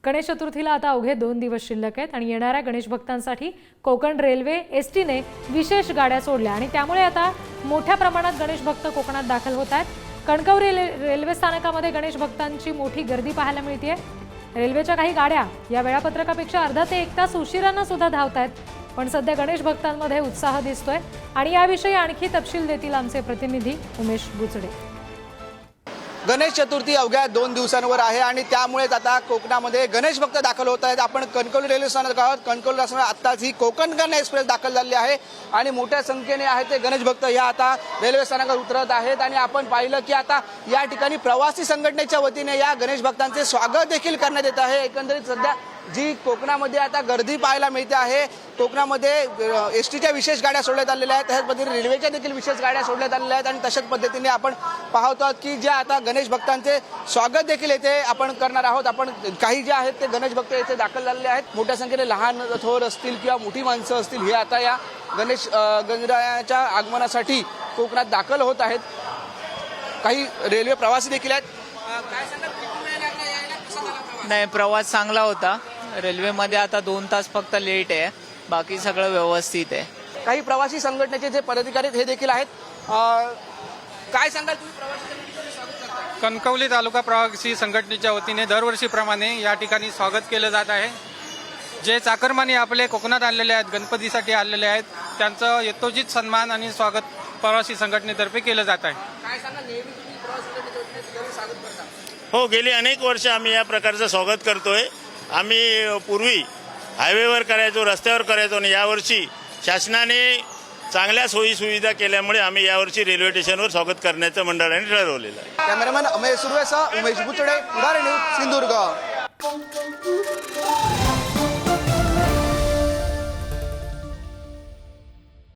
गणेश चतुर्थीला आता अवघे 2 दिवस शिल्लक आहेत आणि येणाऱ्या गणेश भक्तांसाठी कोकण रेल्वे एसटीने विशेष गाड्या सोडल्या आणि त्यामुळे आता मोठ्या प्रमाणात गणेश भक्त कोकणात दाखल होत आहेत। कणकवली रेल्वे स्थानकामध्ये गणेश भक्तांची मोठी गर्दी पाहायला मिळते। रेल्वेच्या काही गाड्या या वेळापत्रकापेक्षा अर्धा ते 1 तास उशिराने सुद्धा धावत आहेत, पण सध्या गणेश भक्तांमध्ये उत्साह दिसतोय आणि याविषयी आणखी तपशील देतील आमचे प्रतिनिधी उमेश बुचडे। गणेश चतुर्थी अवघ्या 2 दिवसांवर आहे आणि त्यामुळेच आता कोकणामध्ये गणेश भक्त दाखल होत आहेत। आपण कणकवली रेल्वे स्थानक आहोत। कणकवली स्थानकात आत्ताच ही कोकण गणेश एक्सप्रेस दाखल झाली आहे आणि मोठ्या संख्येने आहे ते गणेश भक्त या आता रेल्वे स्थानकात उतरत आहेत आणि आपण पाहिलं की आता या ठिकाणी प्रवासी संघटनेच्या वतीने या गणेश भक्तांचे स्वागत देखील करण्यात येत आहे। एकंदरीत सध्या जी कोकणामध्ये आता गर्दी पाहायला मिळते आहे, कोकणामध्ये एसटीच्या विशेष गाड्या सोडण्यात आलेल्या आहेत, त्याच पद्धतीने रेल्वेच्या देखील विशेष गाड्या सोडण्यात आलेल्या आहेत आणि तशाच पद्धतीने आपण पाहतो आहोत की ज्या आता गणेश भक्तांचे स्वागत देखील येथे आपण करणार आहोत। आपण काही जे आहेत ते गणेश भक्त येथे दाखल झालेले आहेत। मोठ्या संख्येने लहान थोर असतील किंवा मोठी माणसं असतील हे आता या गणेश गणरायाच्या आगमनासाठी कोकणात दाखल होत आहेत। काही रेल्वे प्रवासी देखील आहेत। काय सांगाल, किती वेळ लागला यायला, कसा झाला प्रवास? नाही, प्रवास चांगला होता। रेल्वेमध्ये आता 2 तास फक्त लेट आहे, बाकी सगळं व्यवस्थित आहे। काही प्रवासी संघटनेचे जे पदाधिकारी हे देखील आहेत। काय सांगाल तुम्ही प्रवासी संघटनेचे स्वागत करता? कणकवली तालुका प्रवासी संघटनेच्या वतीने दरवर्षीप्रमाणे या ठिकाणी स्वागत केलं जात आहे। जे चाकरमानी आपले कोकणात आलेले आहेत, गणपतीसाठी आलेले आहेत, त्यांचं यथोचित सन्मान आणि स्वागत प्रवासी संघटनेतर्फे केलं जात आहे। काय सांगा, नेहमी तुम्ही प्रवासी संघटनेच्या वतीने स्वागत करता? हो, गेली अनेक वर्ष आम्ही या प्रकारचं स्वागत करतोय। आम्ही पूर्वी हायवेवर करायचो, रस्त्यावर करायचो आणि यावर्षी शासनाने चांगल्या सोयी सुविधा केल्यामुळे आम्ही यावर्षी रेल्वे स्टेशनवर स्वागत करण्याचं मंडळाने ठरवलेलं आहे। कॅमेरामॅन अमय सुर्वेसह उमेश बुचडे, पुढारी न्यूज, सिंधुदुर्ग।